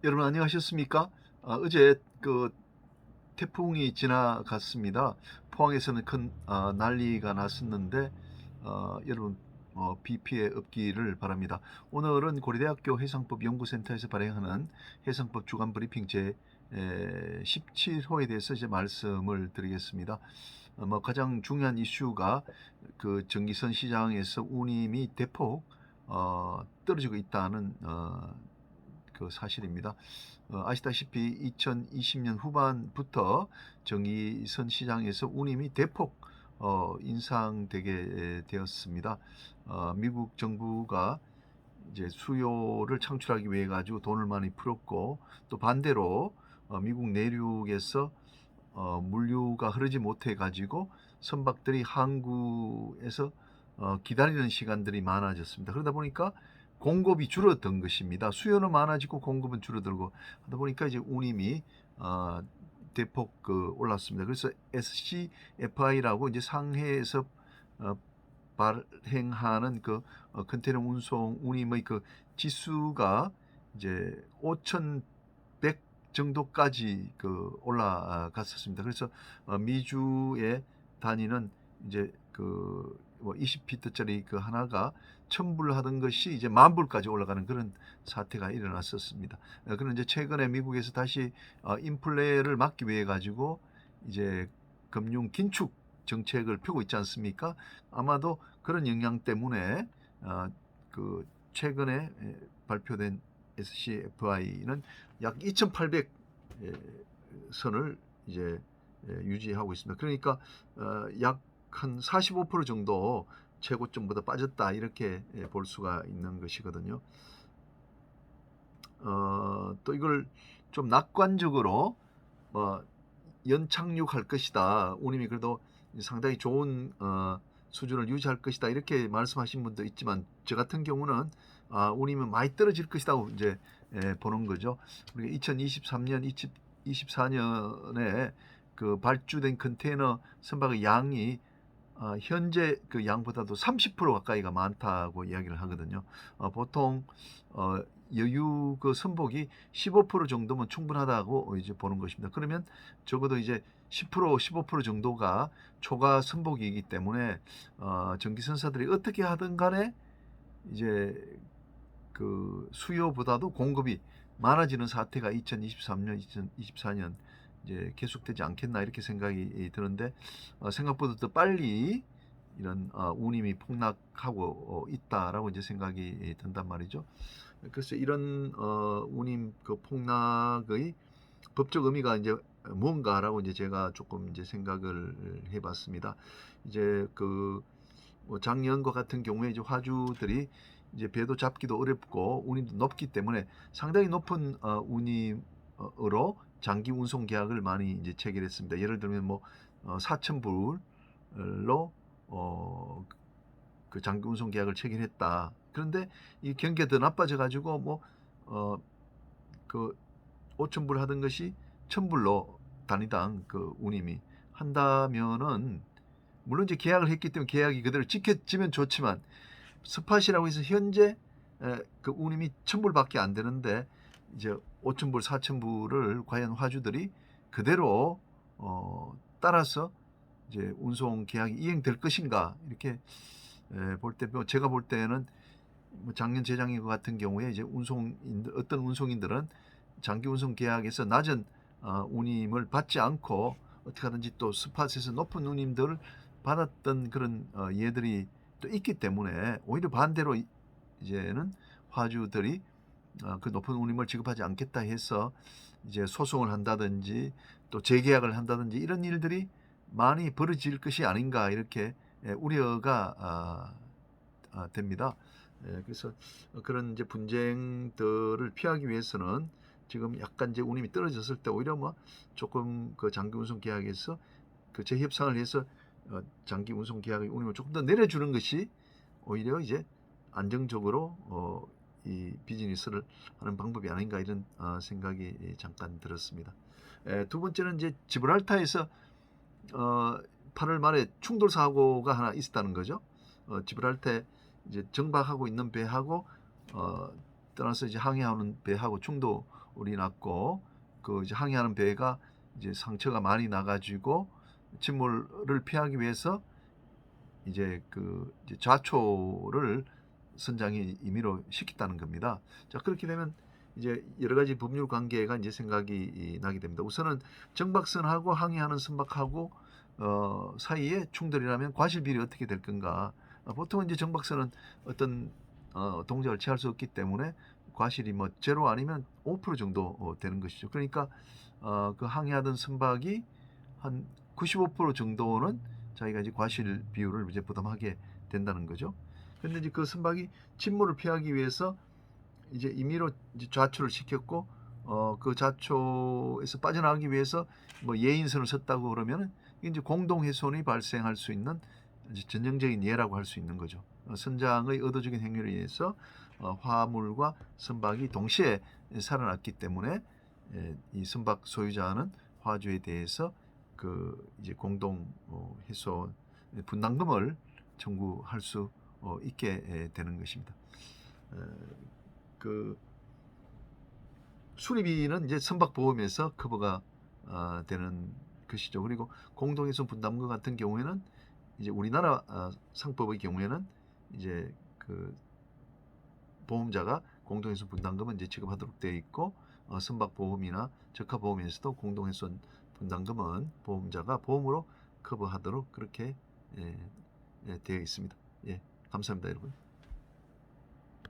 여러분 안녕하셨습니까? 어제 태풍이 지나갔습니다. 포항에서는 큰 난리가 났었는데 여러분 비 피해 없기를 바랍니다. 오늘은 고려대학교 해상법 연구센터에서 발행하는 해상법 주간 브리핑 제 17호에 대해서 이제 말씀을 드리겠습니다. 가장 중요한 이슈가 그 전기선 시장에서 운임이 대폭 떨어지고 있다는 그 사실입니다. 아시다시피 2020년 후반부터 전기선 시장에서 운임이 대폭 인상되게 되었습니다. 미국 정부가 이제 수요를 창출하기 위해 가지고 돈을 많이 풀었고, 또 반대로 미국 내륙에서 물류가 흐르지 못해 가지고 선박들이 항구에서 기다리는 시간들이 많아졌습니다. 그러다 보니까 공급이 줄어든 것입니다. 수요는 많아지고 공급은 줄어들고 하다 보니까 이제 운임이 대폭 올랐습니다. 그래서 SCFI라고 이제 상해에서 어, 발행하는 컨테이너 운송 운임의 그 지수가 이제 5,100 정도까지 올라갔었습니다. 그래서 미주에 다니는 이제 뭐 20피트짜리 그 하나가 1,000불 하던 것이 이제 10,000불까지 올라가는 그런 사태가 일어났었습니다. 그런 이제 최근에 미국에서 다시 인플레를 막기 위해 가지고 이제 금융 긴축 정책을 펴고 있지 않습니까? 아마도 그런 영향 때문에 최근에 발표된 SCFI는 약 2,800 선을 이제 유지하고 있습니다. 그러니까 약 한 45% 정도 최고점보다 빠졌다 이렇게 볼 수가 있는 것이거든요. 또 이걸 좀 낙관적으로 연착륙할 것이다. 운임이 그래도 상당히 좋은 수준을 유지할 것이다. 이렇게 말씀하신 분도 있지만 저 같은 경우는 운임은 많이 떨어질 것이라고 이제 보는 거죠. 우리가 2023년, 2024년에 그 발주된 컨테이너 선박의 양이 현재 그 양보다도 30% 가까이가 많다고 이야기를 하거든요. 보통 여유 그 선복이 15% 정도면 충분하다고 이제 보는 것입니다. 그러면 적어도 이제 10%, 15% 정도가 초과 선복이기 때문에 전기선사들이 어떻게 하든 간에 이제 그 수요보다도 공급이 많아지는 사태가 2023년, 2024년 이제 계속되지 않겠나 이렇게 생각이 드는데 생각보다 더 빨리 이런 운임이 폭락하고 있다라고 이제 생각이 든단 말이죠. 그래서 이런 운임 그 폭락의 법적 의미가 이제 뭔가라고 이제 제가 조금 이제 생각을 해봤습니다. 이제 뭐 작년과 같은 경우에 이제 화주들이 이제 배도 잡기도 어렵고 운임도 높기 때문에 상당히 높은 운임으로 장기 운송 계약을 많이 이제 체결했습니다. 예를 들면 뭐 4,000불로 그 장기 운송 계약을 체결했다. 그런데 이 경기가 더 나빠져 가지고 뭐그 5,000불 하던 것이 1,000불로 단위당 그 운임이 한다면은 물론 이제 계약을 했기 때문에 계약이 그대로 지켜지면 좋지만 스팟이라고 해서 현재 그 운임이 1,000불밖에 안 되는데 이제 5,000불, 4,000불을 과연 화주들이 그대로 따라서 이제 운송 계약이 이행될 것인가 이렇게 볼 때 제가 볼 때는 뭐 작년 재작년 같은 경우에 이제 어떤 운송인들은 장기 운송 계약에서 낮은 운임을 받지 않고 어떻게 하든지 또 스팟에서 높은 운임들을 받았던 그런 예들이 또 있기 때문에 오히려 반대로 이제는 화주들이 그 높은 운임을 지급하지 않겠다 해서 이제 소송을 한다든지 또 재계약을 한다든지 이런 일들이 많이 벌어질 것이 아닌가 이렇게 우려가 됩니다. 그래서 그런 이제 분쟁들을 피하기 위해서는 지금 약간 이제 운임이 떨어졌을 때 오히려 뭐 조금 그 장기 운송 계약에서 그 재협상을 해서 장기 운송 계약의 운임을 조금 더 내려주는 것이 오히려 이제 안정적으로 이 비즈니스를 하는 방법이 아닌가 이런 생각이 잠깐 들었습니다. 두 번째는 이제 지브랄타에서 8월 말에 충돌 사고가 하나 있었다는 거죠. 지브랄타에 이제 정박하고 있는 배하고 떠나서 이제 항해하는 배하고 충돌이 충돌이 났고 그 이제 항해하는 배가 이제 상처가 많이 나가지고 침몰을 피하기 위해서 이제 그 이제 좌초를 선장이 임의로 시켰다는 겁니다. 자, 그렇게 되면 이제 여러 가지 법률 관계가 이제 생각이 나게 됩니다. 우선은 정박선하고 항해하는 선박하고 사이에 충돌이라면 과실 비율이 어떻게 될 건가? 보통은 이제 정박선은 어떤 동작을 취할 수 없기 때문에 과실이 뭐 제로 아니면 5% 정도 되는 것이죠. 그러니까 그 항해하던 선박이 한 95% 정도는 자기가 이제 과실 비율을 이제 부담하게 된다는 거죠. 근데 이제 그 선박이 침몰을 피하기 위해서 이제 임의로 이제 좌초를 시켰고 그 좌초에서 빠져나가기 위해서 뭐 예인선을 섰다고 그러면은 이제 공동훼손이 발생할 수 있는 이제 전형적인 예라고 할 수 있는 거죠. 선장의 의도적인 행위에 의해서 화물과 선박이 동시에 살아났기 때문에 이 선박 소유자는 화주에 대해서 그 이제 공동 훼손 분담금을 청구할 수 있게 되는 것입니다. 그 수리비는 이제 선박보험에서 커버가 되는 것이죠. 그리고 공동훼손 분담금 같은 경우에는 이제 우리나라 상법의 경우에는 이제 그 보험자가 공동훼손 분담금은 이제 지급하도록 되어 있고 선박보험이나 적하보험에서도 공동훼손 분담금은 보험자가 보험으로 커버하도록 그렇게 되어 있습니다. 예, 감사합니다, 여러분.